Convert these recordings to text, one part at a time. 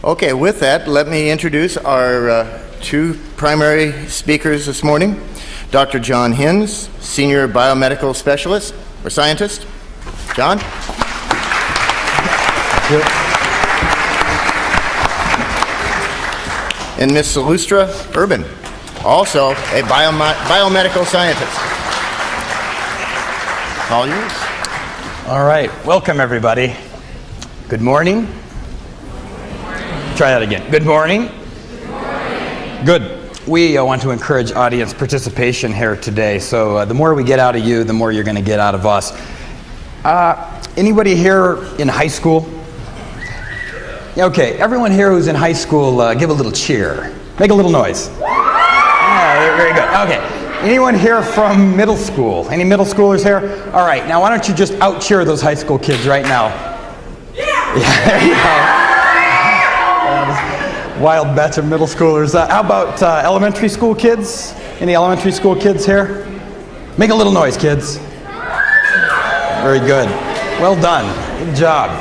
Okay, with that, let me introduce our two primary speakers this morning. Dr. John Hinz, Senior Biomedical Specialist, or Scientist. John? And Ms. Salustra Urban, also a biomedical scientist. All yours. All right, welcome everybody. Good morning. Try that again. Good morning. Good morning. Good. We want to encourage audience participation here today. So the more we get out of you, the more you're going to get out of us. Anybody here in high school? Okay, everyone here who's in high school, give a little cheer. Make a little noise. Yeah, very good. Okay. Anyone here from middle school? Any middle schoolers here? All right, now why don't you just out-cheer those high school kids right now? Yeah, there you go. Wild batch of middle schoolers. How about elementary school kids? Any elementary school kids here? Make a little noise, kids. Very good. Well done. Good job.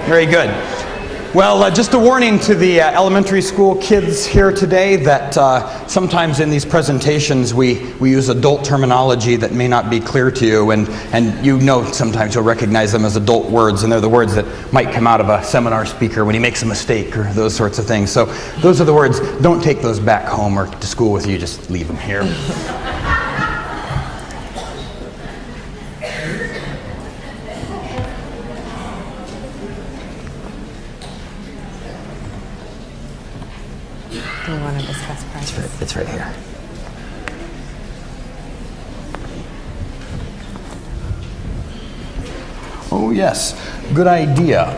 Very good. Well, just a warning to the elementary school kids here today that sometimes in these presentations we use adult terminology that may not be clear to you, and you know sometimes you'll recognize them as adult words, and they're the words that might come out of a seminar speaker when he makes a mistake or those sorts of things. So those are the words. Don't take those back home or to school with you. Just leave them here. Do we want to discuss prices? It's right here. Oh yes, good idea.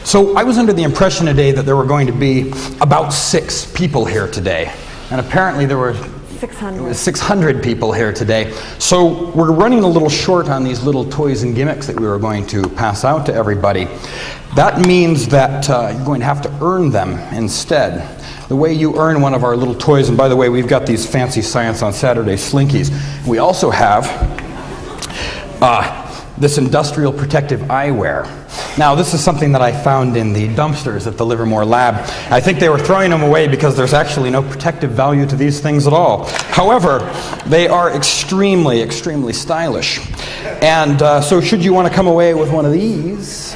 So I was under the impression today that there were going to be about 6 people here today, and apparently there were 600 people here today. So we're running a little short on these little toys and gimmicks that we were going to pass out to everybody. That means that you're going to have to earn them instead. The way you earn one of our little toys, and by the way, we've got these fancy Science on Saturday slinkies. We also have this industrial protective eyewear. Now, this is something that I found in the dumpsters at the Livermore lab. I think they were throwing them away because there's actually no protective value to these things at all. However, they are extremely, extremely stylish. And so should you want to come away with one of these,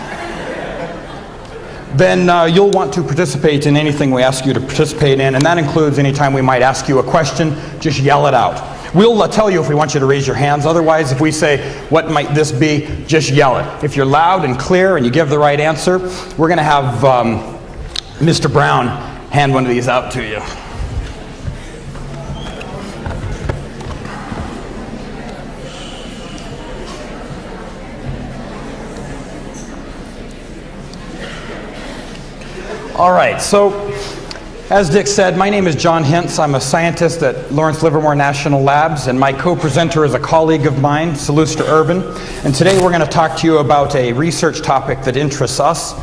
then you'll want to participate in anything we ask you to participate in, and that includes any time we might ask you a question, just yell it out. We'll tell you if we want you to raise your hands. Otherwise, if we say, what might this be, just yell it. If you're loud and clear and you give the right answer, we're going to have Mr. Brown hand one of these out to you. All right, so as Dick said, my name is John Hinz. I'm a scientist at Lawrence Livermore National Labs, and my co-presenter is a colleague of mine, Salustra Urban. And today we're going to talk to you about a research topic that interests us.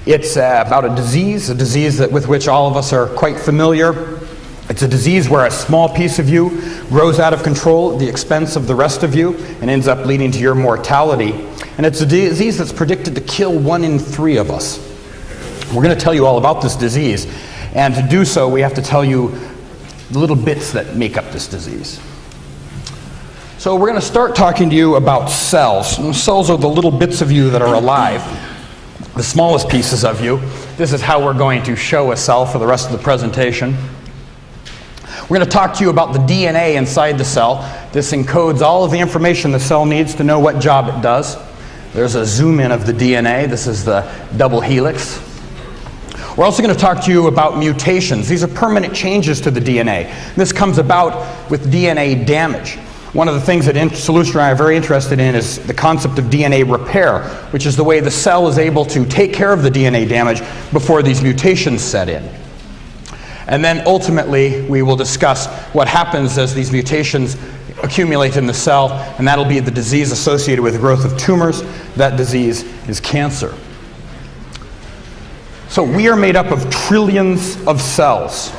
It's about a disease with which all of us are quite familiar. It's a disease where a small piece of you grows out of control at the expense of the rest of you and ends up leading to your mortality. And it's a disease that's predicted to kill 1 in 3 of us. We're going to tell you all about this disease. And to do so, we have to tell you the little bits that make up this disease. So we're going to start talking to you about cells. And cells are the little bits of you that are alive, the smallest pieces of you. This is how we're going to show a cell for the rest of the presentation. We're going to talk to you about the DNA inside the cell. This encodes all of the information the cell needs to know what job it does. There's a zoom in of the DNA. This is the double helix. We're also going to talk to you about mutations. These are permanent changes to the DNA. This comes about with DNA damage. One of the things that Salustra and I are very interested in is the concept of DNA repair, which is the way the cell is able to take care of the DNA damage before these mutations set in. And then ultimately, we will discuss what happens as these mutations accumulate in the cell, and that'll be the disease associated with the growth of tumors. That disease is cancer. So we are made up of trillions of cells.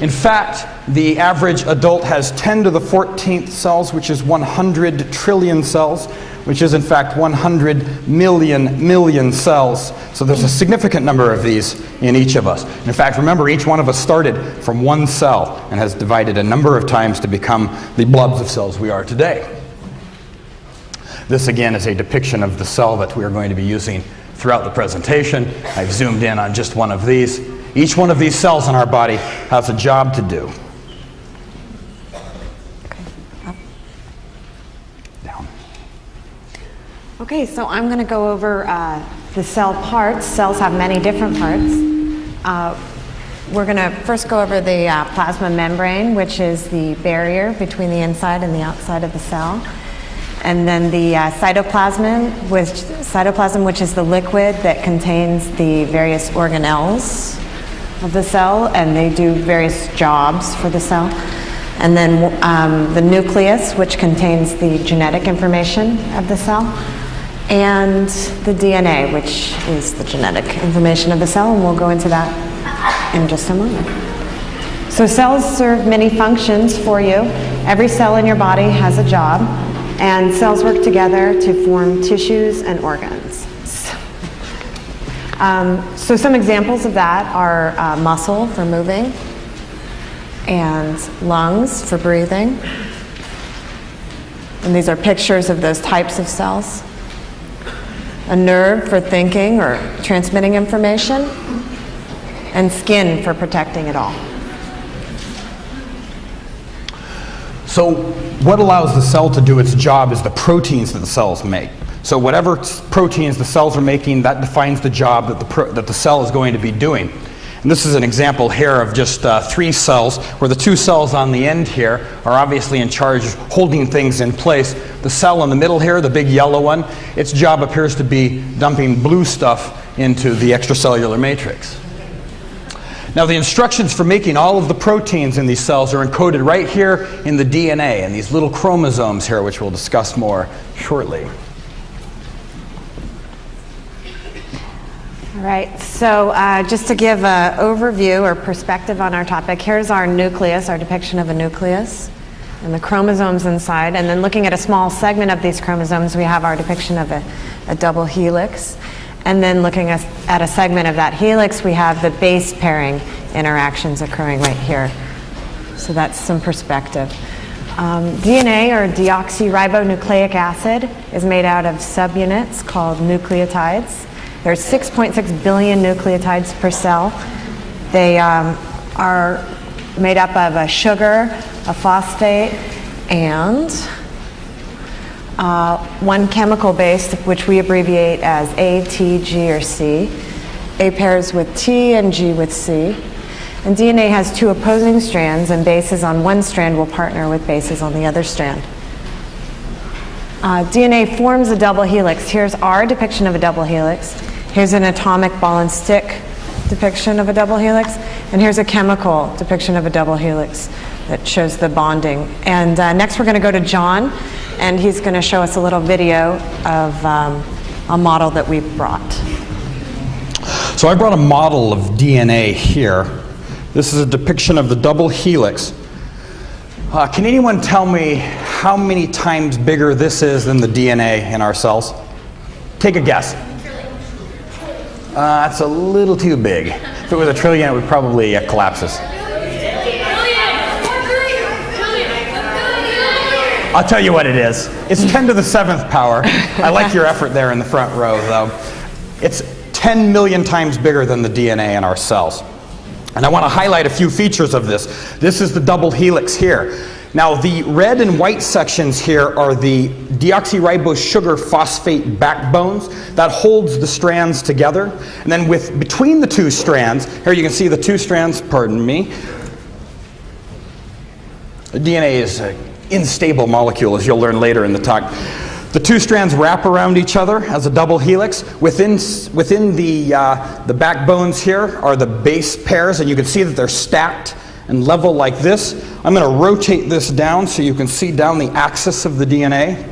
In fact, the average adult has 10 to the 14th cells, which is 100 trillion cells. which is in fact 100 million cells. So there's a significant number of these in each of us. In fact, remember, each one of us started from one cell and has divided a number of times to become the blobs of cells we are today. This again is a depiction of the cell that we are going to be using throughout the presentation. I've zoomed in on just one of these. Each one of these cells in our body has a job to do. Down. Okay, so I'm going to go over the cell parts. Cells have many different parts. We're going to first go over the plasma membrane, which is the barrier between the inside and the outside of the cell. And then the cytoplasm, which is the liquid that contains the various organelles of the cell, and they do various jobs for the cell. And then the nucleus, which contains the genetic information of the cell, and the DNA, which is the genetic information of the cell, and we'll go into that in just a moment. So cells serve many functions for you. Every cell in your body has a job, and cells work together to form tissues and organs. So some examples of that are muscle for moving, and lungs for breathing. And these are pictures of those types of cells. A nerve for thinking or transmitting information, and skin for protecting it all. So what allows the cell to do its job is the proteins that the cells make. So whatever proteins the cells are making, that defines the job that the cell is going to be doing. And this is an example here of just 3 cells, where the 2 cells on the end here are obviously in charge of holding things in place. The cell in the middle here, the big yellow one, its job appears to be dumping blue stuff into the extracellular matrix. Now the instructions for making all of the proteins in these cells are encoded right here in the DNA, and these little chromosomes here, which we'll discuss more shortly. All right, so just to give an overview or perspective on our topic, here's our nucleus, our depiction of a nucleus, and the chromosomes inside. And then looking at a small segment of these chromosomes, we have our depiction of a double helix. And then looking at a segment of that helix, we have the base pairing interactions occurring right here. So that's some perspective. DNA, or deoxyribonucleic acid, is made out of subunits called nucleotides. There's 6.6 billion nucleotides per cell. They are made up of a sugar, a phosphate, and one chemical base, which we abbreviate as A, T, G, or C. A pairs with T and G with C. And DNA has 2 opposing strands, and bases on one strand will partner with bases on the other strand. DNA forms a double helix. Here's our depiction of a double helix. Here's an atomic ball and stick depiction of a double helix. And here's a chemical depiction of a double helix that shows the bonding. And next we're going to go to John, and he's going to show us a little video of a model that we brought. So I brought a model of DNA here. This is a depiction of the double helix. Can anyone tell me how many times bigger this is than the DNA in our cells? Take a guess. That's a little too big. If it was a trillion, it would probably collapse us. I'll tell you what it is. It's 10 to the 7th power. I like your effort there in the front row, though. It's 10 million times bigger than the DNA in our cells. And I want to highlight a few features of this. This is the double helix here. Now, the red and white sections here are the deoxyribose sugar phosphate backbones that holds the strands together. And then between the 2 strands, here you can see the 2 strands, pardon me. The DNA is an unstable molecule, as you'll learn later in the talk. The 2 strands wrap around each other as a double helix. Within the backbones here are the base pairs, and you can see that they're stacked and level like this. I'm going to rotate this down so you can see down the axis of the DNA.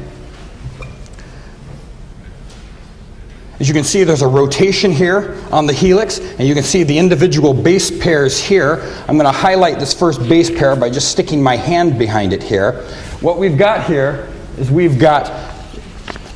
As you can see, there's a rotation here on the helix, and you can see the individual base pairs here. I'm going to highlight this first base pair by just sticking my hand behind it here. What we've got here is we've got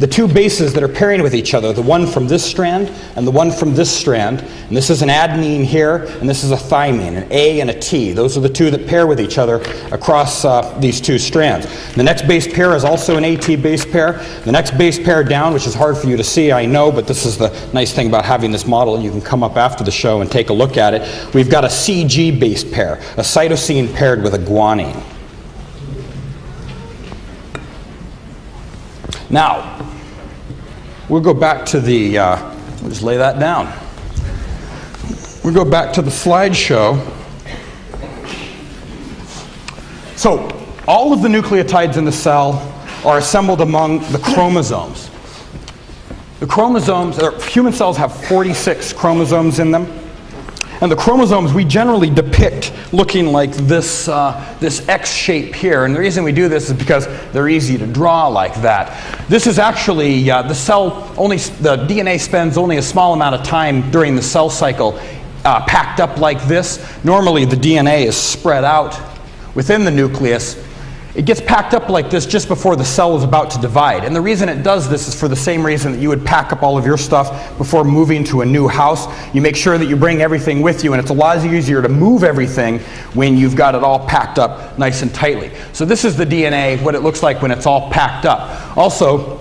the two bases that are pairing with each other, the one from this strand and the one from this strand. And this is an adenine here, and this is a thymine, an A and a T. Those are the two that pair with each other across these two strands. The next base pair is also an AT base pair. The next base pair down, which is hard for you to see, I know, but this is the nice thing about having this model. You can come up after the show and take a look at it. We've got a CG base pair, a cytosine paired with a guanine. Now, we'll go back to the, we'll just lay that down. We'll go back to the slideshow. So, all of the nucleotides in the cell are assembled among the chromosomes. The chromosomes, human cells have 46 chromosomes in them. And the chromosomes we generally depict looking like this, this X shape here. And the reason we do this is because they're easy to draw like that. This is actually, the DNA spends only a small amount of time during the cell cycle packed up like this. Normally the DNA is spread out within the nucleus. It gets packed up like this just before the cell is about to divide. And the reason it does this is for the same reason that you would pack up all of your stuff before moving to a new house. You make sure that you bring everything with you, and it's a lot easier to move everything when you've got it all packed up nice and tightly. So this is the DNA, what it looks like when it's all packed up. Also,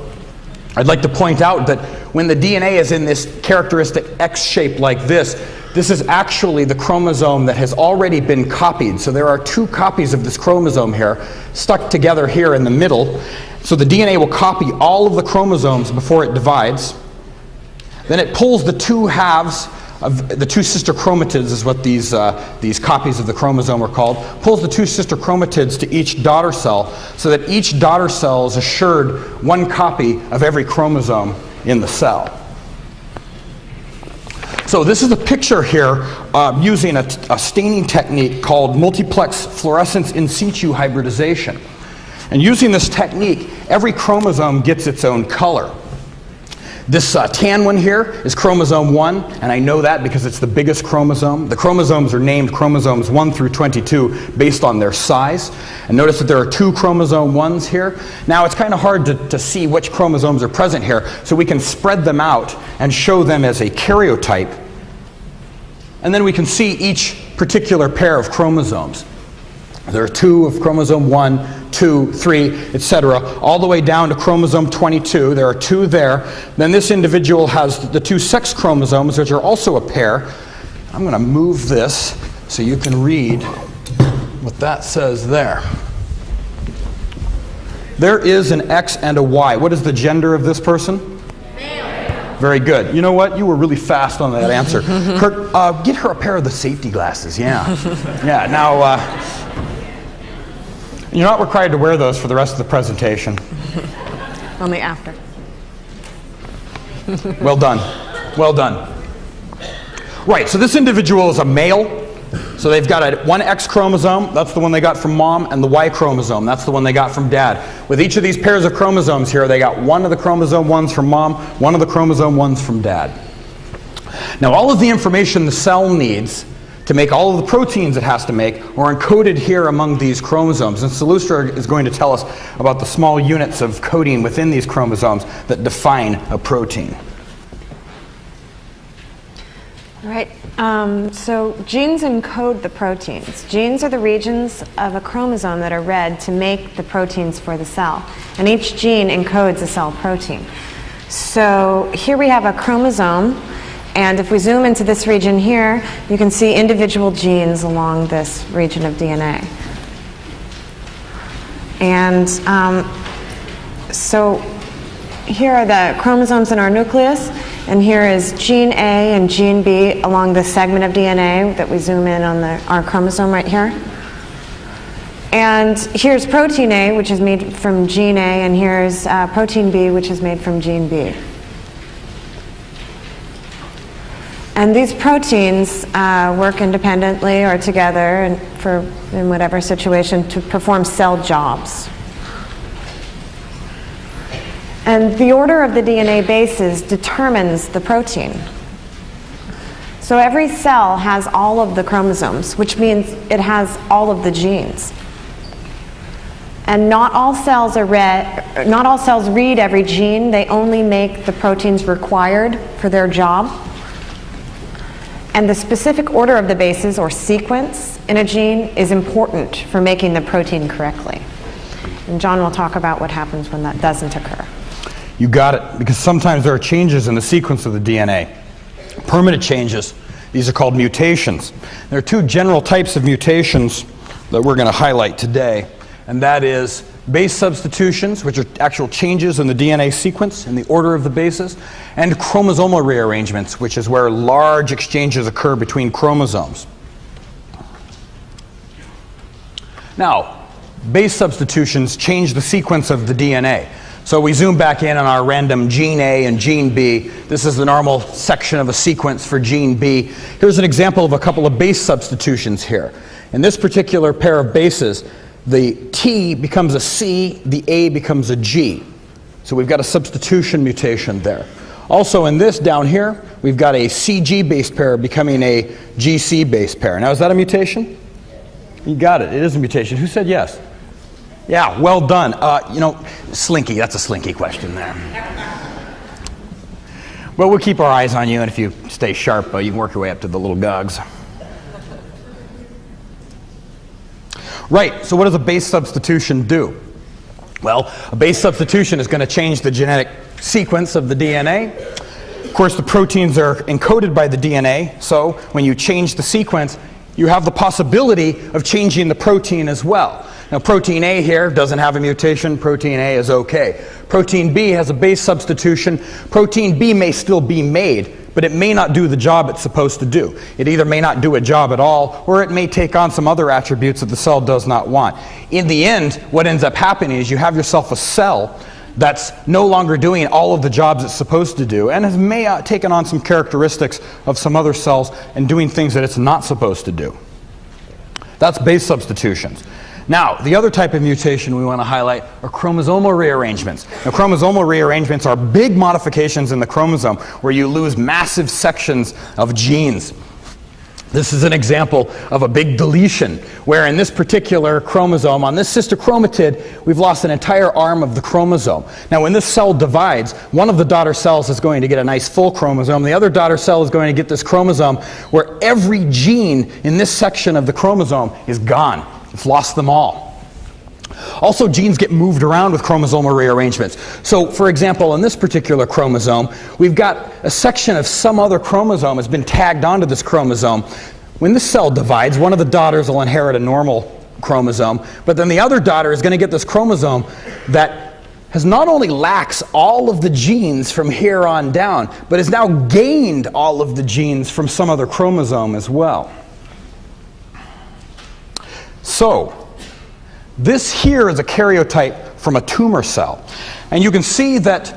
I'd like to point out that when the DNA is in this characteristic X shape like this is actually the chromosome that has already been copied. So there are two copies of this chromosome here, stuck together here in the middle. So the DNA will copy all of the chromosomes before it divides. Then it pulls the two halves of the two sister chromatids, is what these copies of the chromosome are called, pulls the two sister chromatids to each daughter cell, so that each daughter cell is assured one copy of every chromosome in the cell. So this is a picture here using a staining technique called multiplex fluorescence in situ hybridization. And using this technique, every chromosome gets its own color. This tan one here is chromosome 1, and I know that because it's the biggest chromosome. The chromosomes are named chromosomes 1 through 22 based on their size. And notice that there are two chromosome 1s here. Now it's kind of hard to see which chromosomes are present here, so we can spread them out and show them as a karyotype. And then we can see each particular pair of chromosomes. There are two of chromosome 1, 2, 3, etc., all the way down to chromosome 22. There are two there. Then this individual has the two sex chromosomes, which are also a pair. I'm going to move this so you can read what that says there. There is an X and a Y. What is the gender of this person? Very good. You know what? You were really fast on that answer. Kurt, get her a pair of the safety glasses. Yeah. Yeah. Now, you're not required to wear those for the rest of the presentation. Only after. Well done. Well done. Right. So this individual is a male. So they've got one X chromosome, that's the one they got from mom, and the Y chromosome, that's the one they got from dad. With each of these pairs of chromosomes here, they got one of the chromosome 1s from mom, one of the chromosome 1s from dad. Now all of the information the cell needs to make all of the proteins it has to make are encoded here among these chromosomes. And Salustra is going to tell us about the small units of coding within these chromosomes that define a protein. All right. So genes encode the proteins. Genes are the regions of a chromosome that are read to make the proteins for the cell. And each gene encodes a cell protein. So here we have a chromosome. And if we zoom into this region here, you can see individual genes along this region of DNA. And so here are the chromosomes in our nucleus. And here is gene A and gene B along this segment of DNA that we zoom in on our chromosome right here. And here's protein A, which is made from gene A, and here's protein B, which is made from gene B. And these proteins work independently or together in whatever situation to perform cell jobs. And the order of the DNA bases determines the protein. So every cell has all of the chromosomes, which means it has all of the genes. And not all cells read every gene. They only make the proteins required for their job. And the specific order of the bases, or sequence, in a gene is important for making the protein correctly. And John will talk about what happens when that doesn't occur. You got it, because sometimes there are changes in the sequence of the DNA. Permanent changes. These are called mutations. There are two general types of mutations that we're going to highlight today, and that is base substitutions, which are actual changes in the DNA sequence in the order of the bases, and chromosomal rearrangements, which is where large exchanges occur between chromosomes. Now, base substitutions change the sequence of the DNA. So we zoom back in on our random gene A and gene B. This is the normal section of a sequence for gene B. Here's an example of a couple of base substitutions here. In this particular pair of bases, the T becomes a C, the A becomes a G. So we've got a substitution mutation there. Also in this down here, we've got a CG base pair becoming a GC base pair. Now, is that a mutation? You got it. It is a mutation. Who said yes? Yeah, well done. Slinky, that's a slinky question there. Well, we'll keep our eyes on you, and if you stay sharp, you can work your way up to the little gogs. Right, so what does a base substitution do? Well, a base substitution is going to change the genetic sequence of the DNA. Of course, the proteins are encoded by the DNA, so when you change the sequence, you have the possibility of changing the protein as well. Now, protein A here doesn't have a mutation. Protein A is okay. Protein B has a base substitution. Protein B may still be made, but it may not do the job it's supposed to do. It either may not do a job at all, or it may take on some other attributes that the cell does not want. In the end, what ends up happening is you have yourself a cell that's no longer doing all of the jobs it's supposed to do, and has taken on some characteristics of some other cells and doing things that it's not supposed to do. That's base substitutions. Now, the other type of mutation we want to highlight are chromosomal rearrangements. Now, chromosomal rearrangements are big modifications in the chromosome where you lose massive sections of genes. This is an example of a big deletion, where in this particular chromosome, on this sister chromatid, we've lost an entire arm of the chromosome. Now, when this cell divides, one of the daughter cells is going to get a nice full chromosome. The other daughter cell is going to get this chromosome where every gene in this section of the chromosome is gone. It's lost them all. Also, genes get moved around with chromosomal rearrangements. So, for example, in this particular chromosome, we've got a section of some other chromosome has been tagged onto this chromosome. When this cell divides, one of the daughters will inherit a normal chromosome, but then the other daughter is going to get this chromosome that has not only lacks all of the genes from here on down, but has now gained all of the genes from some other chromosome as well. So, this here is a karyotype from a tumor cell. And you can see that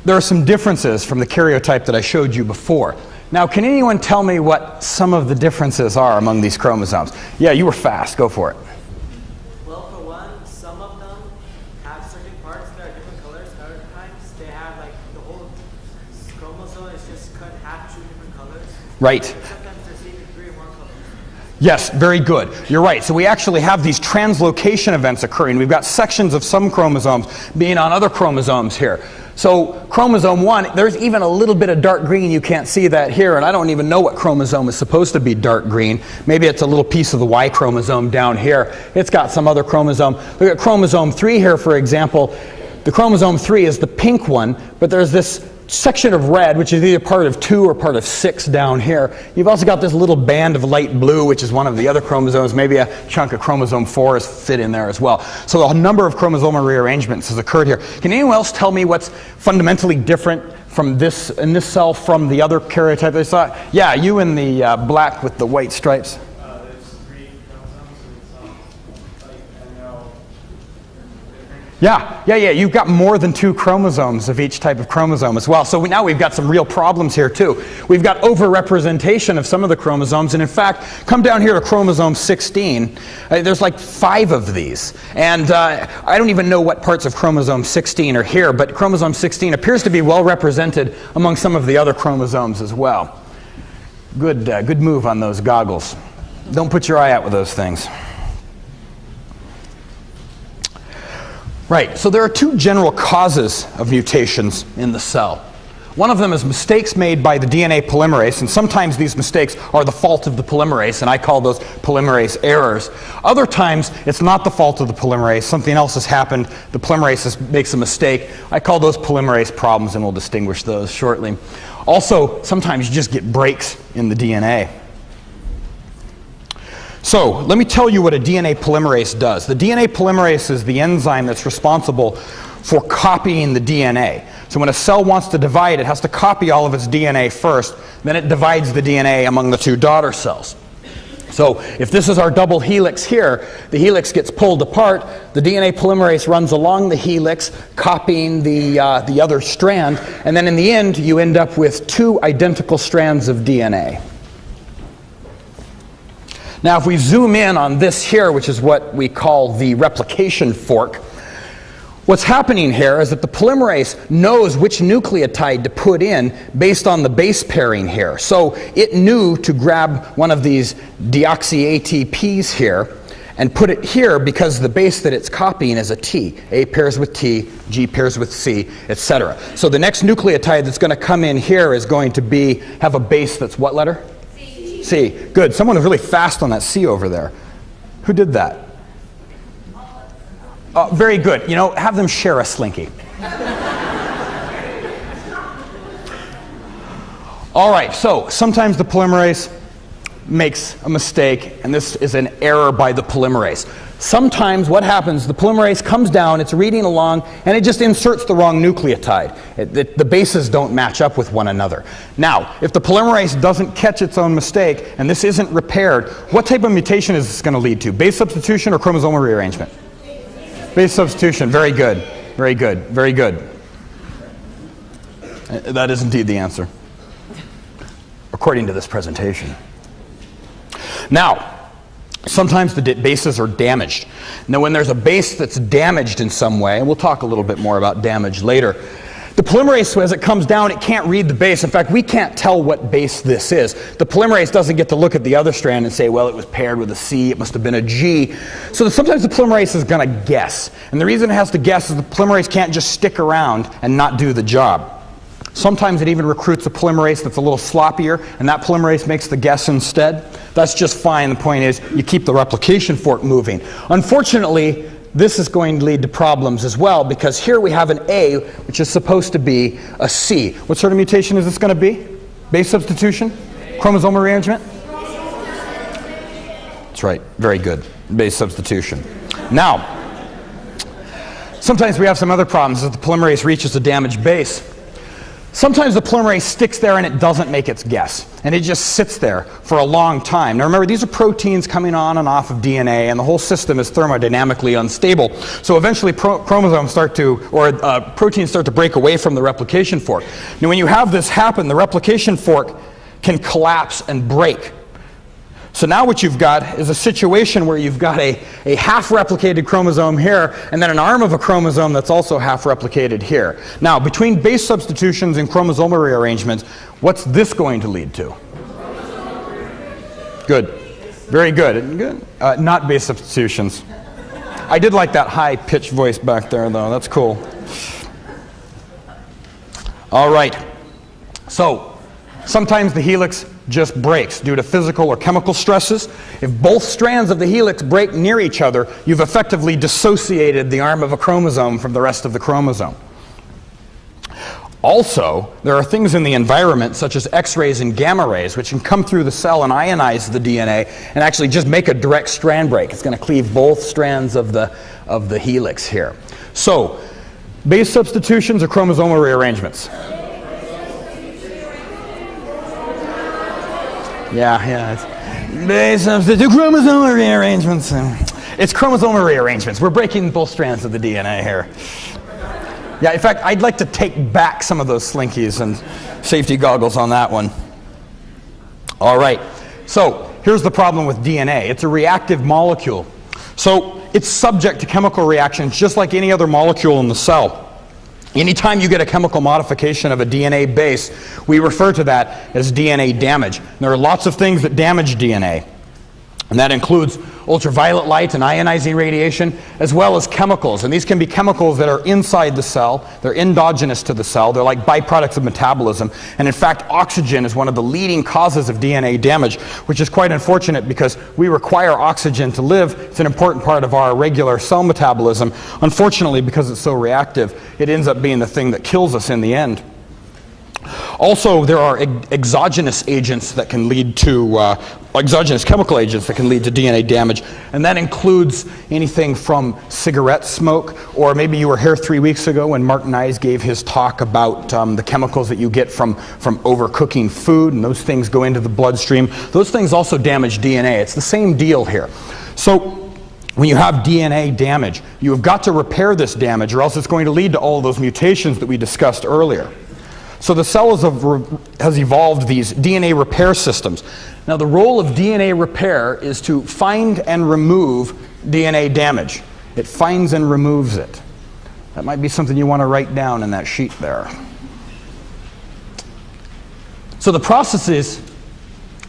there are some differences from the karyotype that I showed you before. Now, can anyone tell me what some of the differences are among these chromosomes? Yeah, you were fast. Go for it. Well, for one, some of them have certain parts that are different colors. Other times, they have like the whole chromosome is just cut half, two different colors. Right. Sometimes there's even 3 or more colors. Yes, very good. You're right. So we actually have these translocation events occurring. We've got sections of some chromosomes being on other chromosomes here. So chromosome 1, there's even a little bit of dark green. You can't see that here, and I don't even know what chromosome is supposed to be dark green. Maybe it's a little piece of the Y chromosome down here. It's got some other chromosome. Look at chromosome 3 here, for example. The chromosome 3 is the pink one, but there's this section of red, which is either part of 2 or part of 6 down here. You've also got this little band of light blue, which is one of the other chromosomes. Maybe a chunk of chromosome 4 is fit in there as well. So a number of chromosomal rearrangements has occurred here. Can anyone else tell me what's fundamentally different from this in this cell from the other karyotype they saw? Yeah, you in the black with the white stripes. There's 3 chromosomes, Yeah, you've got more than 2 chromosomes of each type of chromosome as well. So now we've got some real problems here too. We've got overrepresentation of some of the chromosomes, and in fact, come down here to chromosome 16. There's like 5 of these. And I don't even know what parts of chromosome 16 are here, but chromosome 16 appears to be well represented among some of the other chromosomes as well. Good move on those goggles. Don't put your eye out with those things. Right, so there are two general causes of mutations in the cell. One of them is mistakes made by the DNA polymerase, and sometimes these mistakes are the fault of the polymerase, and I call those polymerase errors. Other times, it's not the fault of the polymerase, something else has happened, the polymerase makes a mistake. I call those polymerase problems, and we'll distinguish those shortly. Also, sometimes you just get breaks in the DNA. So, let me tell you what a DNA polymerase does. The DNA polymerase is the enzyme that's responsible for copying the DNA. So when a cell wants to divide, it has to copy all of its DNA first, then it divides the DNA among the two daughter cells. So if this is our double helix here, the helix gets pulled apart, the DNA polymerase runs along the helix, copying the other strand, and then in the end, you end up with two identical strands of DNA. Now, if we zoom in on this here, which is what we call the replication fork, what's happening here is that the polymerase knows which nucleotide to put in based on the base pairing here. So it knew to grab one of these deoxy ATPs here and put it here because the base that it's copying is a T. A pairs with T, G pairs with C, etc. So the next nucleotide that's going to come in here is going to have a base that's what letter? C. Good. Someone was really fast on that C over there. Who did that? Very good. You know, have them share a Slinky. All right, so sometimes the polymerase makes a mistake, and this is an error by the polymerase. Sometimes what happens, the polymerase comes down, it's reading along, and it just inserts the wrong nucleotide. The bases don't match up with one another. Now, if the polymerase doesn't catch its own mistake, and this isn't repaired, what type of mutation is this going to lead to? Base substitution or chromosomal rearrangement? Base substitution. Very good. Very good. Very good. That is indeed the answer, according to this presentation. Now, sometimes the bases are damaged. Now, when there's a base that's damaged in some way, and we'll talk a little bit more about damage later, the polymerase, as it comes down, it can't read the base. In fact, we can't tell what base this is. The polymerase doesn't get to look at the other strand and say, well, it was paired with a C, it must have been a G. So sometimes the polymerase is going to guess. And the reason it has to guess is the polymerase can't just stick around and not do the job. Sometimes it even recruits a polymerase that's a little sloppier, and that polymerase makes the guess instead. That's just fine. The point is, you keep the replication fork moving. Unfortunately, this is going to lead to problems as well, because here we have an A, which is supposed to be a C. What sort of mutation is this going to be? Base substitution? Chromosomal rearrangement? That's right. Very good. Base substitution. Now, sometimes we have some other problems as the polymerase reaches a damaged base. Sometimes the polymerase sticks there and it doesn't make its guess, and it just sits there for a long time. Now remember, these are proteins coming on and off of DNA, and the whole system is thermodynamically unstable. So eventually proteins start to break away from the replication fork. Now when you have this happen, the replication fork can collapse and break. So now what you've got is a situation where you've got a half-replicated chromosome here, and then an arm of a chromosome that's also half-replicated here. Now, between base substitutions and chromosomal rearrangements, what's this going to lead to? Good. Very good. Good. Not base substitutions. I did like that high-pitched voice back there, though. That's cool. All right. So, sometimes the helix just breaks due to physical or chemical stresses. If both strands of the helix break near each other, you've effectively dissociated the arm of a chromosome from the rest of the chromosome. Also, there are things in the environment, such as X-rays and gamma rays, which can come through the cell and ionize the DNA and actually just make a direct strand break. It's going to cleave both strands of the helix here. So, base substitutions or chromosomal rearrangements? Yeah, it's base substitute chromosomal rearrangements. It's chromosomal rearrangements. We're breaking both strands of the DNA here. Yeah, in fact, I'd like to take back some of those slinkies and safety goggles on that one. All right, so here's the problem with DNA. It's a reactive molecule. So it's subject to chemical reactions just like any other molecule in the cell. Anytime you get a chemical modification of a DNA base, we refer to that as DNA damage. There are lots of things that damage DNA. And that includes ultraviolet light and ionizing radiation, as well as chemicals. And these can be chemicals that are inside the cell. They're endogenous to the cell. They're like byproducts of metabolism. And in fact, oxygen is one of the leading causes of DNA damage, which is quite unfortunate because we require oxygen to live. It's an important part of our regular cell metabolism. Unfortunately, because it's so reactive, it ends up being the thing that kills us in the end. Also, there are exogenous agents that can lead to, exogenous chemical agents that can lead to DNA damage, and that includes anything from cigarette smoke, or maybe you were here 3 weeks ago when Martin Nyes gave his talk about the chemicals that you get from overcooking food, and those things go into the bloodstream. Those things also damage DNA. It's the same deal here. So when you have DNA damage, you have got to repair this damage, or else it's going to lead to all of those mutations that we discussed earlier. So the cell has evolved these DNA repair systems. Now the role of DNA repair is to find and remove DNA damage. It finds and removes it. That might be something you want to write down in that sheet there. So the processes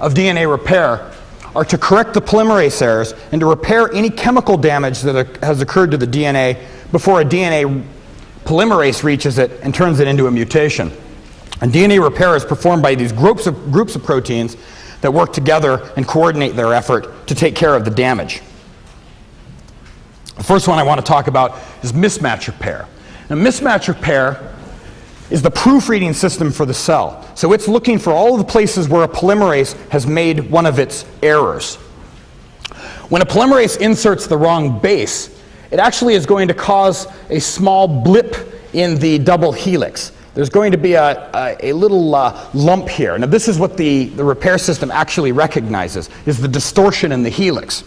of DNA repair are to correct the polymerase errors and to repair any chemical damage that has occurred to the DNA before a DNA polymerase reaches it and turns it into a mutation. And DNA repair is performed by these groups of proteins that work together and coordinate their effort to take care of the damage. The first one I want to talk about is mismatch repair. Now, mismatch repair is the proofreading system for the cell. So it's looking for all of the places where a polymerase has made one of its errors. When a polymerase inserts the wrong base, it actually is going to cause a small blip in the double helix. There's going to be a little lump here. Now this is what the repair system actually recognizes, is the distortion in the helix.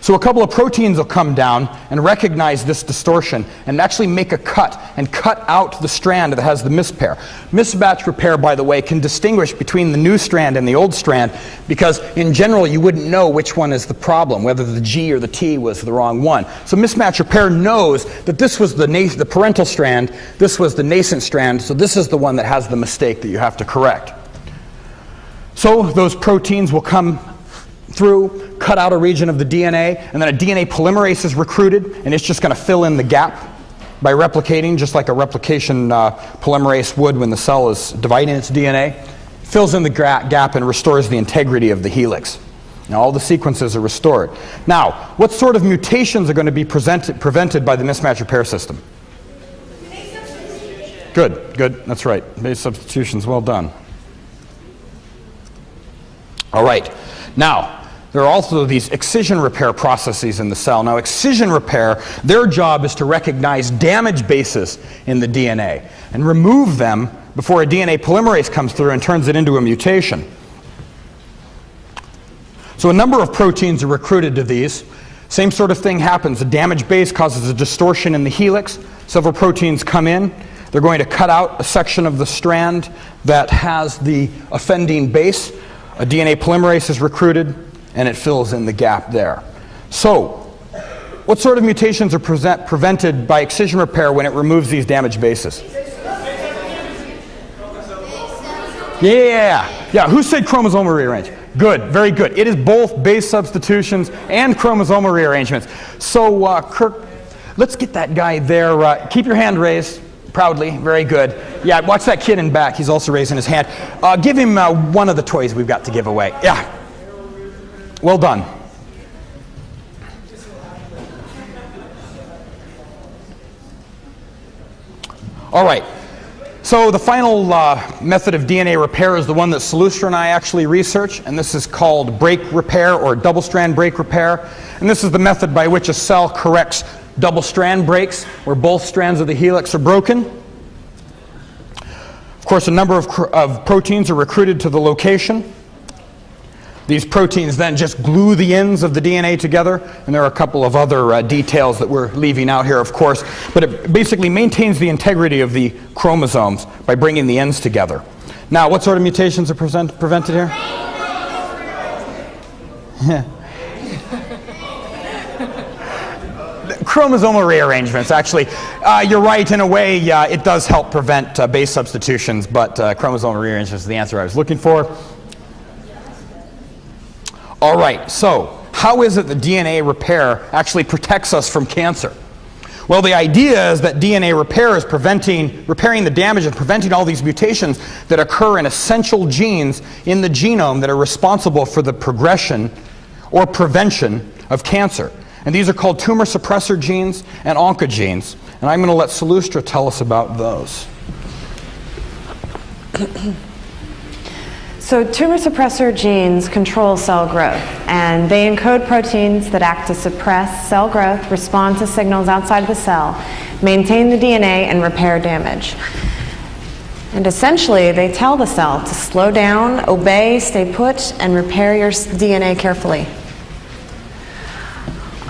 So a couple of proteins will come down and recognize this distortion and actually make a cut and cut out the strand that has the mispair. Mismatch repair, by the way, can distinguish between the new strand and the old strand because in general you wouldn't know which one is the problem, whether the G or the T was the wrong one. So mismatch repair knows that this was the parental strand, this was the nascent strand, so this is the one that has the mistake that you have to correct. So those proteins will come through, cut out a region of the DNA, and then a DNA polymerase is recruited, and it's just going to fill in the gap by replicating, just like a replication polymerase would when the cell is dividing its DNA. Fills in the gap and restores the integrity of the helix. Now all the sequences are restored. Now, what sort of mutations are going to be prevented by the mismatch repair system? Good, good, that's right. Base substitutions, well done. All right. Now, there are also these excision repair processes in the cell. Now, excision repair, their job is to recognize damaged bases in the DNA and remove them before a DNA polymerase comes through and turns it into a mutation. So a number of proteins are recruited to these. Same sort of thing happens. A damaged base causes a distortion in the helix. Several proteins come in. They're going to cut out a section of the strand that has the offending base. A DNA polymerase is recruited, and it fills in the gap there. So, what sort of mutations are prevented by excision repair when it removes these damaged bases? Yeah. Who said chromosomal rearrange? Good, very good. It is both base substitutions and chromosomal rearrangements. So, Kirk, let's get that guy there. Keep your hand raised. Proudly, very good. Yeah, watch that kid in back. He's also raising his hand. Give him one of the toys we've got to give away. Yeah. Well done. All right. So the final method of DNA repair is the one that Salustra and I actually research, and this is called break repair or double-strand break repair. And this is the method by which a cell corrects double-strand breaks where both strands of the helix are broken. Of course, a number of proteins are recruited to the location. These proteins then just glue the ends of the DNA together, and there are a couple of other details that we're leaving out here, of course, but it basically maintains the integrity of the chromosomes by bringing the ends together. Now, what sort of mutations are prevented here? Chromosomal rearrangements, actually. You're right, in a way, it does help prevent base substitutions, but chromosomal rearrangements is the answer I was looking for. All right, so how is it that DNA repair actually protects us from cancer? Well, the idea is that DNA repair is repairing the damage and preventing all these mutations that occur in essential genes in the genome that are responsible for the progression or prevention of cancer. And these are called tumor suppressor genes and oncogenes. And I'm going to let Salustra tell us about those. So tumor suppressor genes control cell growth, and they encode proteins that act to suppress cell growth, respond to signals outside the cell, maintain the DNA, and repair damage. And essentially, they tell the cell to slow down, obey, stay put, and repair your DNA carefully.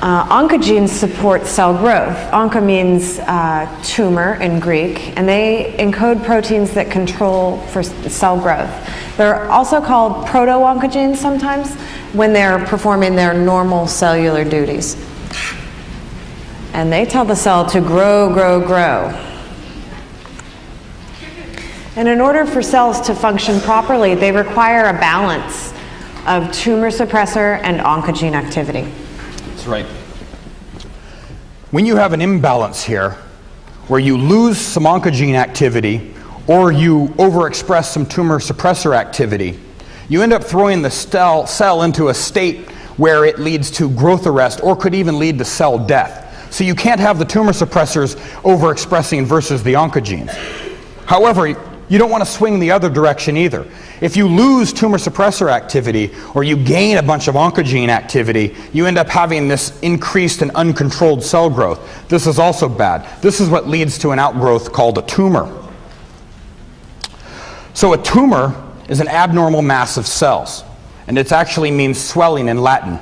Oncogenes support cell growth. Onco means tumor in Greek, and they encode proteins that control for cell growth. They're also called proto-oncogenes sometimes when they're performing their normal cellular duties. And they tell the cell to grow, grow, grow. And in order for cells to function properly, they require a balance of tumor suppressor and oncogene activity. That's right. When you have an imbalance here, where you lose some oncogene activity or you overexpress some tumor suppressor activity, you end up throwing the cell into a state where it leads to growth arrest or could even lead to cell death. So you can't have the tumor suppressors overexpressing versus the oncogenes. However, you don't want to swing the other direction either. If you lose tumor suppressor activity or you gain a bunch of oncogene activity, you end up having this increased and uncontrolled cell growth. This is also bad. This is what leads to an outgrowth called a tumor. So a tumor is an abnormal mass of cells, and it actually means swelling in Latin.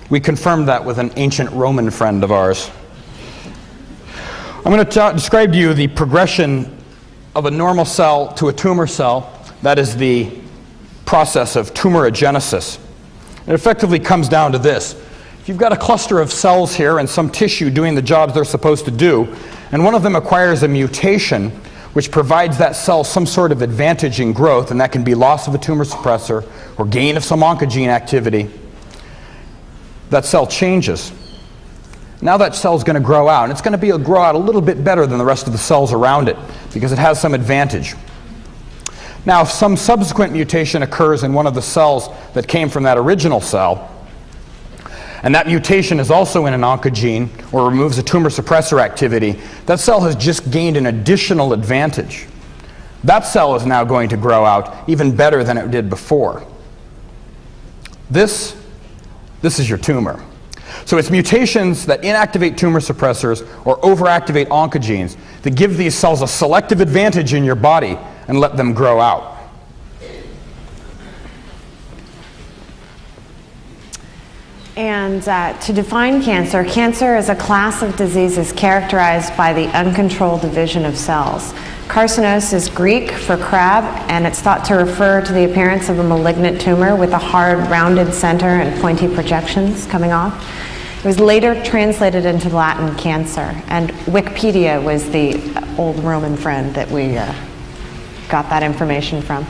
We confirmed that with an ancient Roman friend of ours. I'm going to describe to you the progression of a normal cell to a tumor cell. That is the process of tumorigenesis. It effectively comes down to this. If you've got a cluster of cells here and some tissue doing the jobs they're supposed to do, and one of them acquires a mutation which provides that cell some sort of advantage in growth, and that can be loss of a tumor suppressor or gain of some oncogene activity, that cell changes. Now that cell's going to grow out, and it's going to grow out a little bit better than the rest of the cells around it because it has some advantage. Now, if some subsequent mutation occurs in one of the cells that came from that original cell, and that mutation is also in an oncogene or removes a tumor suppressor activity, that cell has just gained an additional advantage. That cell is now going to grow out even better than it did before. This is your tumor. So it's mutations that inactivate tumor suppressors or overactivate oncogenes that give these cells a selective advantage in your body and let them grow out. And to define cancer, cancer is a class of diseases characterized by the uncontrolled division of cells. Carcinos is Greek for crab, and it's thought to refer to the appearance of a malignant tumor with a hard, rounded center and pointy projections coming off. It was later translated into Latin cancer, and Wikipedia was the old Roman friend that we got that information from.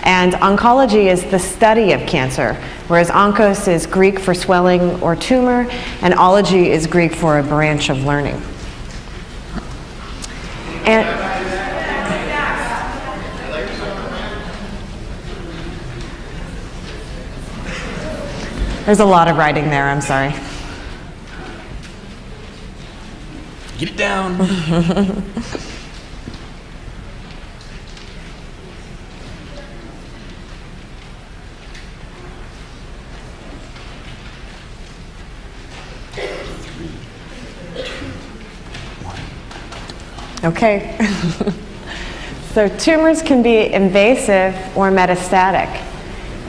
And oncology is the study of cancer, whereas onkos is Greek for swelling or tumor, and ology is Greek for a branch of learning. And there's a lot of writing there, I'm sorry. Get it down. Okay. So tumors can be invasive or metastatic.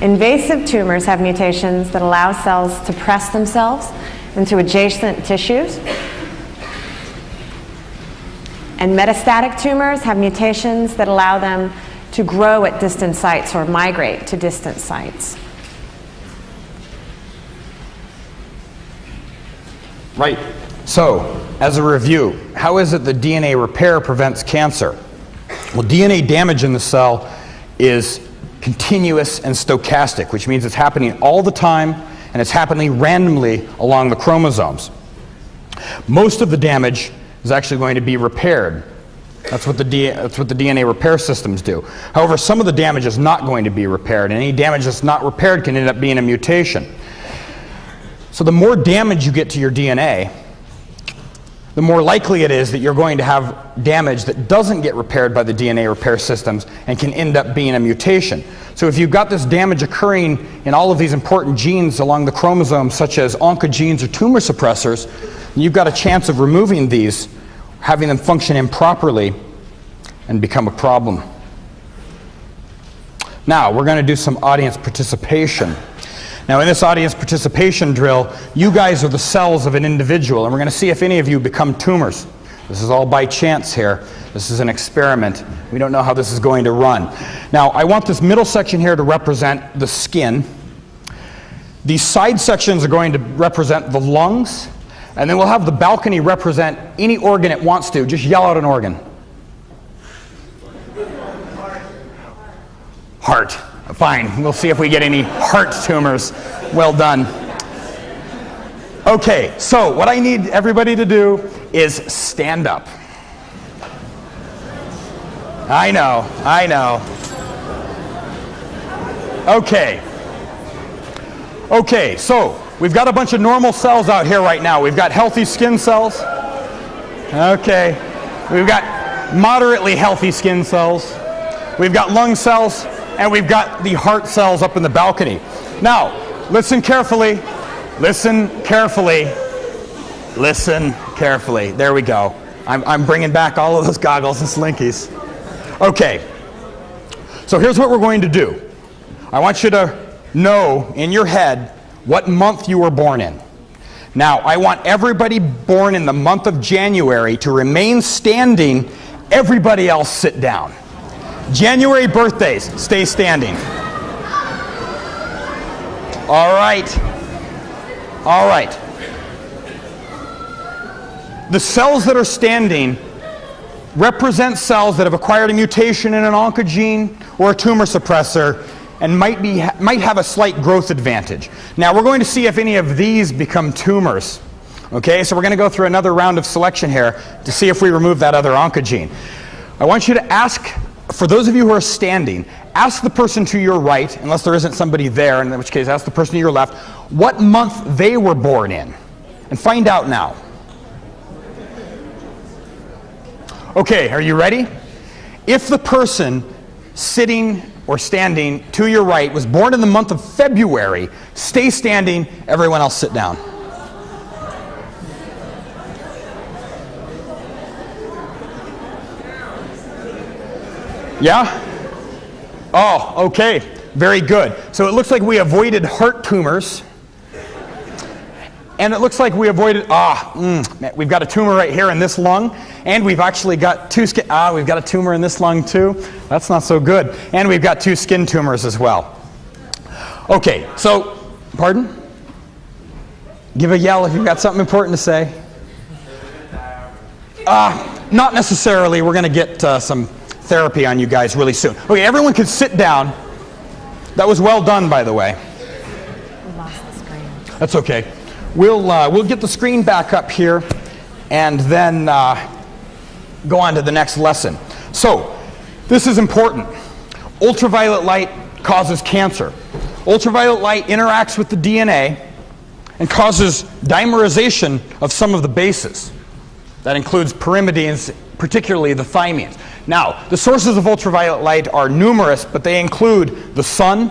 Invasive tumors have mutations that allow cells to press themselves into adjacent tissues. And metastatic tumors have mutations that allow them to grow at distant sites or migrate to distant sites. Right. So, as a review, how is it that DNA repair prevents cancer? Well, DNA damage in the cell is continuous and stochastic, which means it's happening all the time, and it's happening randomly along the chromosomes. Most of the damage is actually going to be repaired. That's what the DNA repair systems do. However, some of the damage is not going to be repaired, and any damage that's not repaired can end up being a mutation. So the more damage you get to your DNA, the more likely it is that you're going to have damage that doesn't get repaired by the DNA repair systems and can end up being a mutation. So if you've got this damage occurring in all of these important genes along the chromosomes, such as oncogenes or tumor suppressors, you've got a chance of removing these, having them function improperly, and become a problem. Now, we're going to do some audience participation. Now, in this audience participation drill, you guys are the cells of an individual, and we're going to see if any of you become tumors. This is all by chance here. This is an experiment. We don't know how this is going to run. Now, I want this middle section here to represent the skin. These side sections are going to represent the lungs, and then we'll have the balcony represent any organ it wants to. Just yell out an organ. Heart. Fine. We'll see if we get any heart tumors. Well done. Okay, so what I need everybody to do is stand up. I know. Okay, so we've got a bunch of normal cells out here right now. We've got healthy skin cells. Okay. We've got moderately healthy skin cells. We've got lung cells. And we've got the heart cells up in the balcony. Now, listen carefully. Listen carefully. Listen carefully. There we go. I'm bringing back all of those goggles and slinkies. Okay. So here's what we're going to do. I want you to know in your head what month you were born in. Now, I want everybody born in the month of January to remain standing. Everybody else sit down. January birthdays, stay standing. All right. The cells that are standing represent cells that have acquired a mutation in an oncogene or a tumor suppressor and might have a slight growth advantage. Now we're going to see if any of these become tumors. Okay, so we're going to go through another round of selection here to see if we remove that other oncogene. I want you to ask, for those of you who are standing, ask the person to your right, unless there isn't somebody there, in which case ask the person to your left, what month they were born in. And find out now. Okay, are you ready? If the person sitting or standing to your right was born in the month of February, stay standing, everyone else sit down. Yeah? Oh, okay. Very good. So it looks like we avoided heart tumors. And it looks like we avoided, we've got a tumor right here in this lung. And we've actually got we've got a tumor in this lung too. That's not so good. And we've got 2 skin tumors as well. Okay, so, pardon? Give a yell if you've got something important to say. Not necessarily. We're going to get some therapy on you guys really soon. Okay, everyone can sit down. That was well done, by the way. We lost the screen. That's okay. We'll get the screen back up here and then go on to the next lesson. So, this is important. Ultraviolet light causes cancer. Ultraviolet light interacts with the DNA and causes dimerization of some of the bases. That includes pyrimidines, particularly the thymines. Now, the sources of ultraviolet light are numerous, but they include the sun,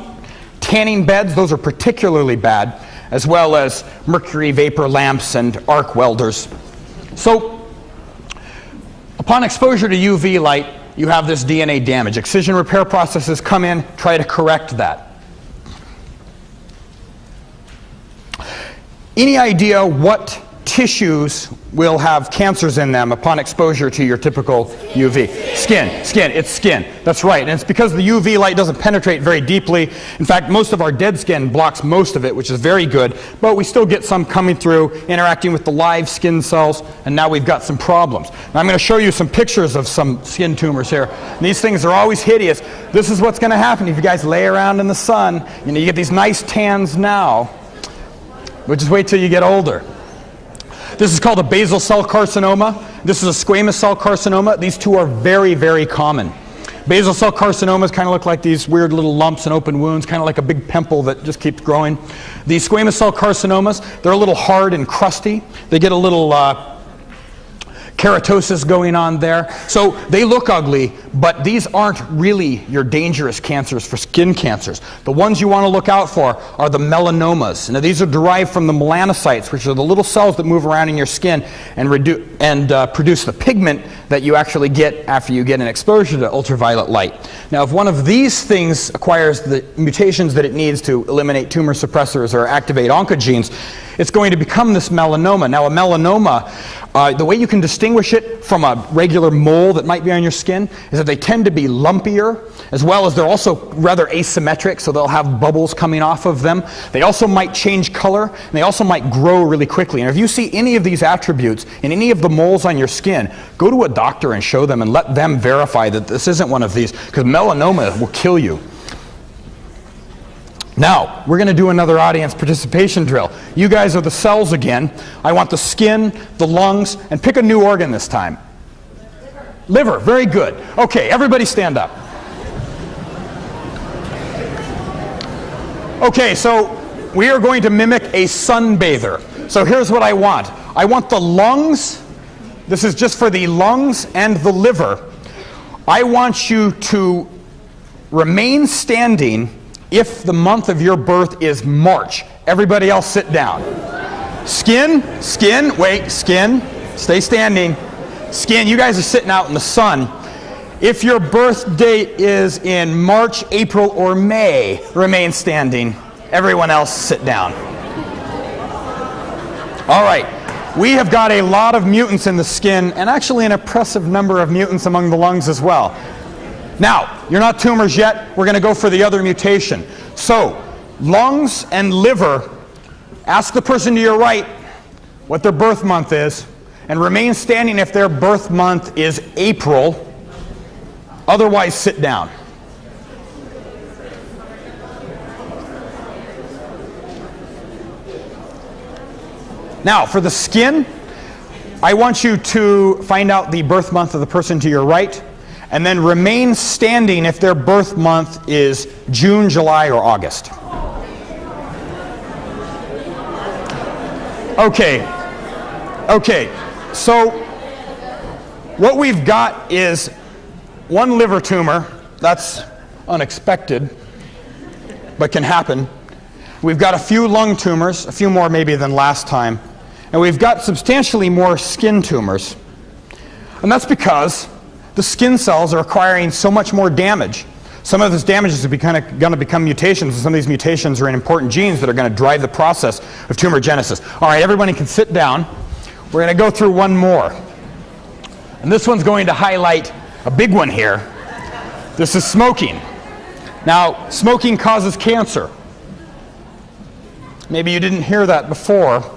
tanning beds, those are particularly bad, as well as mercury vapor lamps and arc welders. So, upon exposure to UV light, you have this DNA damage. Excision repair processes come in, try to correct that. Any idea what tissues will have cancers in them upon exposure to your typical UV? Skin. It's skin. That's right. And it's because the UV light doesn't penetrate very deeply. In fact, most of our dead skin blocks most of it, which is very good. But we still get some coming through, interacting with the live skin cells, and now we've got some problems. Now I'm going to show you some pictures of some skin tumors here. And these things are always hideous. This is what's going to happen if you guys lay around in the sun. You get these nice tans now. But just wait till you get older. This is called a basal cell carcinoma. This is a squamous cell carcinoma. These two are very, very common. Basal cell carcinomas kind of look like these weird little lumps and open wounds, kind of like a big pimple that just keeps growing. These squamous cell carcinomas, they're a little hard and crusty. They get a little keratosis going on there. So they look ugly, but these aren't really your dangerous cancers for skin cancers. The ones you want to look out for are the melanomas. Now these are derived from the melanocytes, which are the little cells that move around in your skin and produce the pigment that you actually get after you get an exposure to ultraviolet light. Now if one of these things acquires the mutations that it needs to eliminate tumor suppressors or activate oncogenes, it's going to become this melanoma. Now a melanoma, the way you can distinguish it from a regular mole that might be on your skin is that they tend to be lumpier, as well as they're also rather asymmetric, so they'll have bubbles coming off of them. They also might change color, and they also might grow really quickly. And if you see any of these attributes in any of the moles on your skin, go to a doctor and show them and let them verify that this isn't one of these, because melanoma will kill you. Now, we're going to do another audience participation drill. You guys are the cells again. I want the skin, the lungs, and pick a new organ this time. Liver, very good. Okay, everybody stand up. Okay, so we are going to mimic a sunbather. So here's what I want. I want the lungs. This is just for the lungs and the liver. I want you to remain standing if the month of your birth is March. Everybody else sit down. Skin, wait, skin, stay standing. Skin, you guys are sitting out in the sun. If your birth date is in March, April, or May, remain standing. Everyone else sit down. All right, we have got a lot of mutants in the skin, and actually an impressive number of mutants among the lungs as well. Now, you're not tumors yet. We're going to go for the other mutation. So, lungs and liver, ask the person to your right what their birth month is, and remain standing if their birth month is April. Otherwise, sit down. Now, for the skin, I want you to find out the birth month of the person to your right, and then remain standing if their birth month is June, July, or August. Okay, so what we've got is one liver tumor. That's unexpected, but can happen. We've got a few lung tumors, a few more maybe than last time, and we've got substantially more skin tumors. And that's because the skin cells are acquiring so much more damage. Some of this damage is going to become mutations, and some of these mutations are in important genes that are going to drive the process of tumor genesis. All right, everybody can sit down. We're going to go through one more. And this one's going to highlight a big one here. This is smoking. Now, smoking causes cancer. Maybe you didn't hear that before.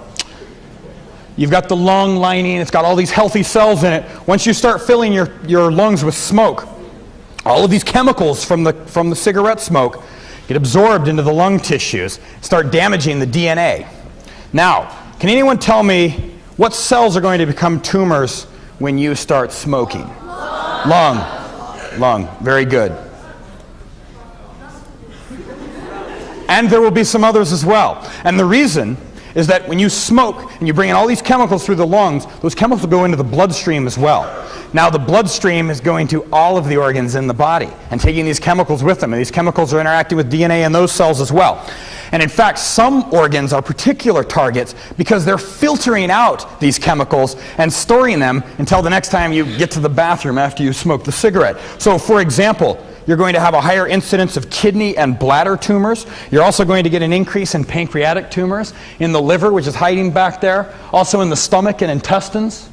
You've got the lung lining, it's got all these healthy cells in it. Once you start filling your lungs with smoke, all of these chemicals from the cigarette smoke get absorbed into the lung tissues, start damaging the DNA. Now, can anyone tell me what cells are going to become tumors when you start smoking? Lung, very good. And there will be some others as well. And the reason is that when you smoke and you bring in all these chemicals through the lungs, those chemicals go into the bloodstream as well. Now the bloodstream is going to all of the organs in the body and taking these chemicals with them, and these chemicals are interacting with DNA in those cells as well. And in fact, some organs are particular targets because they're filtering out these chemicals and storing them until the next time you get to the bathroom after you smoke the cigarette. So for example, you're going to have a higher incidence of kidney and bladder tumors. You're also going to get an increase in pancreatic tumors, in the liver, which is hiding back there, also in the stomach and intestines,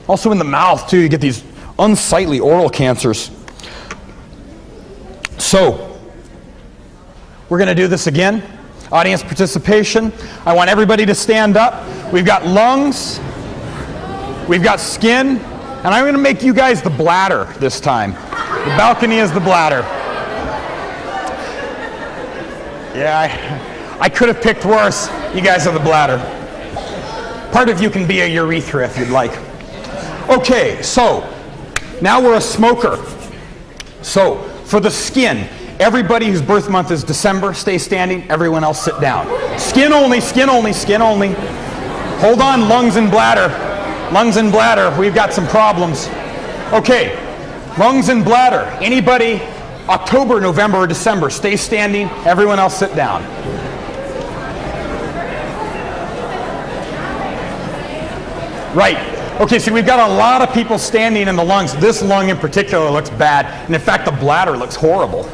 also in the mouth too. You get these unsightly oral cancers. So, we're going to do this again. Audience participation. I want everybody to stand up. We've got lungs, we've got skin, and I'm going to make you guys the bladder this time. The balcony is the bladder. Yeah, I could have picked worse. You guys are the bladder. Part of you can be a urethra if you'd like. Okay, so now we're a smoker. So for the skin, everybody whose birth month is December, stay standing. Everyone else sit down. Skin only, skin only, skin only. Hold on, lungs and bladder. Lungs and bladder, we've got some problems. Okay, lungs and bladder. Anybody October, November, or December, stay standing. Everyone else sit down. Right. Okay, so we've got a lot of people standing in the lungs. This lung in particular looks bad, and in fact the bladder looks horrible.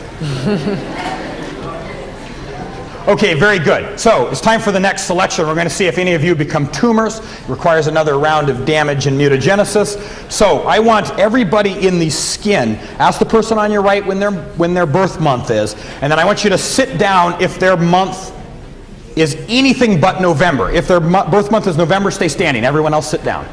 Okay, very good. So it's time for the next selection. We're going to see if any of you become tumors. It requires another round of damage and mutagenesis. So I want everybody in the skin. Ask the person on your right when their birth month is, and then I want you to sit down if their month is anything but November. If their birth month is November, stay standing. Everyone else sit down.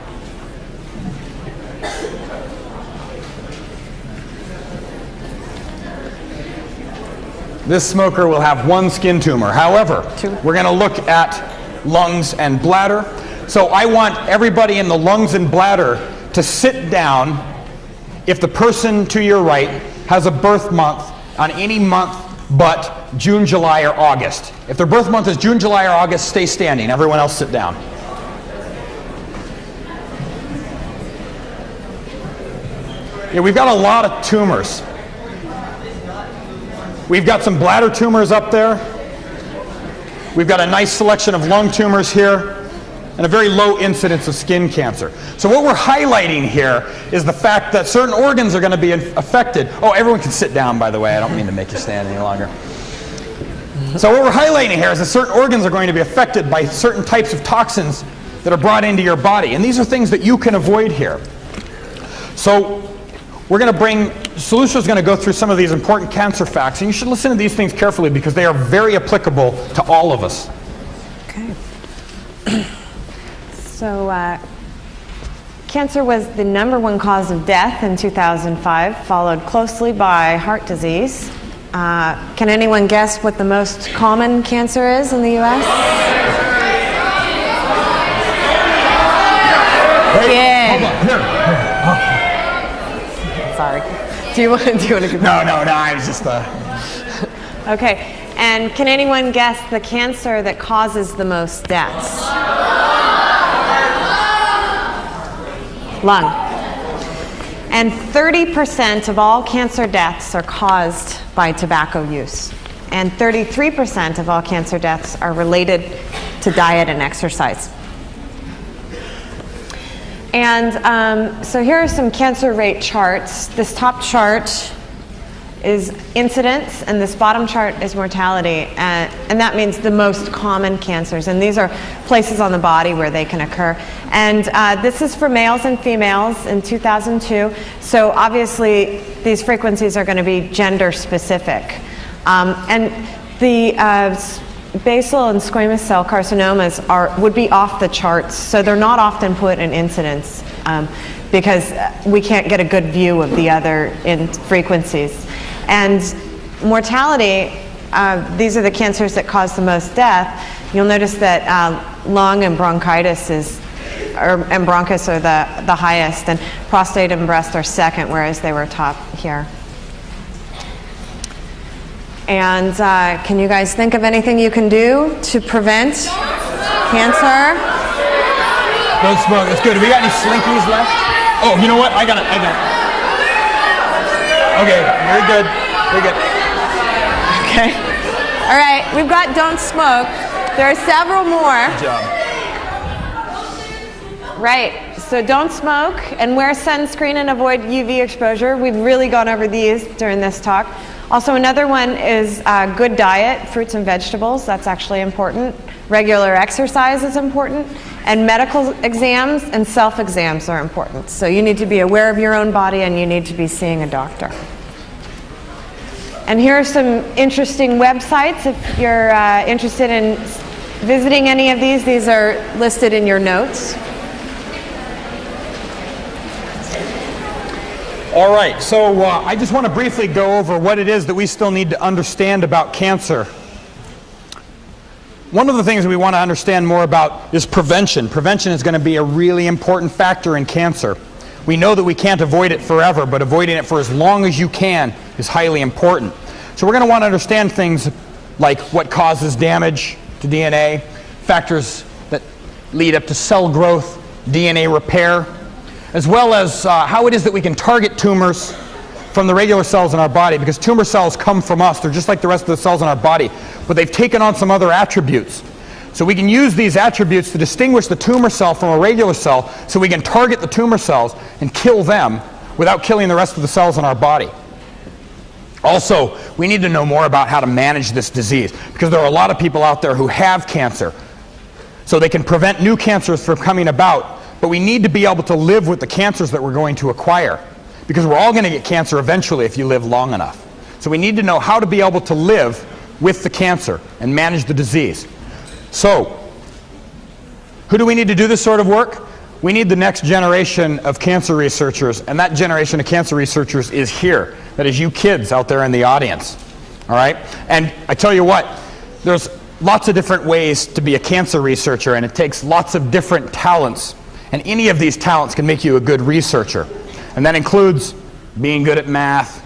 This smoker will have one skin tumor. However, we're going to look at lungs and bladder. So I want everybody in the lungs and bladder to sit down if the person to your right has a birth month on any month but June, July, or August. If their birth month is June, July, or August, stay standing. Everyone else sit down. Yeah, we've got a lot of tumors. We've got some bladder tumors up there. We've got a nice selection of lung tumors here, and a very low incidence of skin cancer. So what we're highlighting here is the fact that certain organs are going to be affected. Oh, everyone can sit down, by the way. I don't mean to make you stand any longer. So what we're highlighting here is that certain organs are going to be affected by certain types of toxins that are brought into your body. And these are things that you can avoid here. So we're going to Salusha is going to go through some of these important cancer facts. And you should listen to these things carefully because they are very applicable to all of us. Okay. So cancer was the #1 cause of death in 2005, followed closely by heart disease. Can anyone guess what the most common cancer is in the U.S.? Hey, hold on. Here. Sorry. Do you want to No, I was just... Okay. And can anyone guess the cancer that causes the most deaths? Lung. And 30% of all cancer deaths are caused by tobacco use. And 33% of all cancer deaths are related to diet and exercise. And so here are some cancer rate charts. This top chart is incidence, and this bottom chart is mortality. And that means the most common cancers. And these are places on the body where they can occur. And this is for males and females in 2002. So obviously, these frequencies are going to be gender specific. And the basal and squamous cell carcinomas would be off the charts, so they're not often put in incidence because we can't get a good view of the other frequencies. And mortality, these are the cancers that cause the most death. You'll notice that lung and bronchitis and bronchus are the highest, and prostate and breast are second, whereas they were top here. And can you guys think of anything you can do to prevent cancer? Don't smoke. That's good. Have we got any Slinkies left? Oh, you know what? I got it. Okay, very good. Very good. Okay. All right, we've got don't smoke. There are several more. Good job. Right, so don't smoke and wear sunscreen and avoid UV exposure. We've really gone over these during this talk. Also, another one is good diet, fruits and vegetables. That's actually important. Regular exercise is important. And medical exams and self-exams are important. So you need to be aware of your own body and you need to be seeing a doctor. And here are some interesting websites if you're interested in visiting any of these. These are listed in your notes. All right, so I just want to briefly go over what it is that we still need to understand about cancer. one of the things we want to understand more about is prevention. Prevention is going to be a really important factor in cancer. We know that we can't avoid it forever, but avoiding it for as long as you can is highly important. So we're going to want to understand things like what causes damage to DNA, factors that lead up to cell growth, DNA repair, as well as how it is that we can target tumors from the regular cells in our body, because tumor cells come from us. They're just like the rest of the cells in our body, but they've taken on some other attributes. So we can use these attributes to distinguish the tumor cell from a regular cell, so we can target the tumor cells and kill them without killing the rest of the cells in our body. Also, we need to know more about how to manage this disease, because there are a lot of people out there who have cancer. So they can prevent new cancers from coming about, but we need to be able to live with the cancers that we're going to acquire, because we're all going to get cancer eventually if you live long enough. So we need to know how to be able to live with the cancer and manage the disease. So, who do we need to do this sort of work? We need the next generation of cancer researchers, and that generation of cancer researchers is here. That is you kids out there in the audience. All right? And I tell you what, there's lots of different ways to be a cancer researcher, and it takes lots of different talents. And any of these talents can make you a good researcher. And that includes being good at math,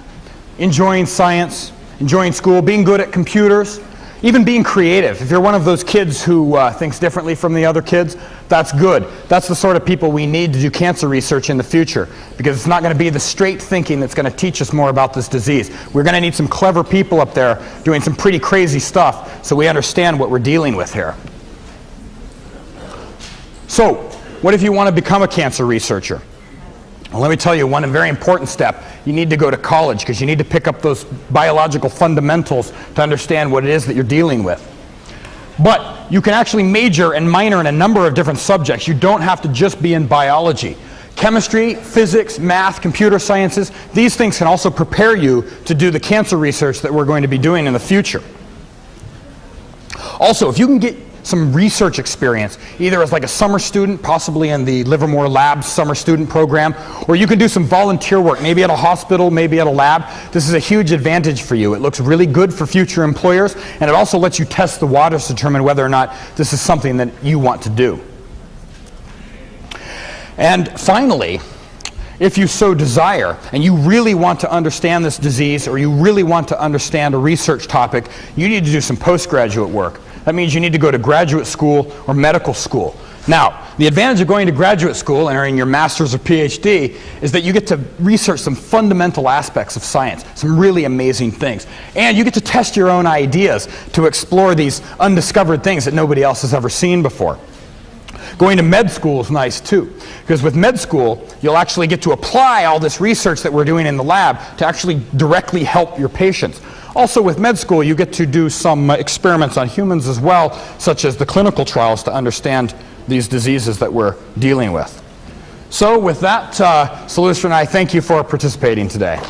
enjoying science, enjoying school, being good at computers, even being creative. If you're one of those kids who thinks differently from the other kids, that's good. That's the sort of people we need to do cancer research in the future, because it's not going to be the straight thinking that's going to teach us more about this disease. We're going to need some clever people up there doing some pretty crazy stuff so we understand what we're dealing with here. So, what if you want to become a cancer researcher? Well, let me tell you one very important step. You need to go to college, because you need to pick up those biological fundamentals to understand what it is that you're dealing with. But you can actually major and minor in a number of different subjects. You don't have to just be in biology. Chemistry, physics, math, computer sciences, these things can also prepare you to do the cancer research that we're going to be doing in the future. Also, if you can get some research experience, either as like a summer student, possibly in the Livermore Labs summer student program, or you can do some volunteer work, maybe at a hospital, maybe at a lab. This is a huge advantage for you. It looks really good for future employers, and it also lets you test the waters to determine whether or not this is something that you want to do. And finally, if you so desire, and you really want to understand this disease, or you really want to understand a research topic, you need to do some postgraduate work. That means you need to go to graduate school or medical school. Now, the advantage of going to graduate school and earning your master's or PhD is that you get to research some fundamental aspects of science, some really amazing things. And you get to test your own ideas to explore these undiscovered things that nobody else has ever seen before. Going to med school is nice too, because with med school, you'll actually get to apply all this research that we're doing in the lab to actually directly help your patients. Also with med school, you get to do some experiments on humans as well, such as the clinical trials to understand these diseases that we're dealing with. So with that, Salustro and I thank you for participating today.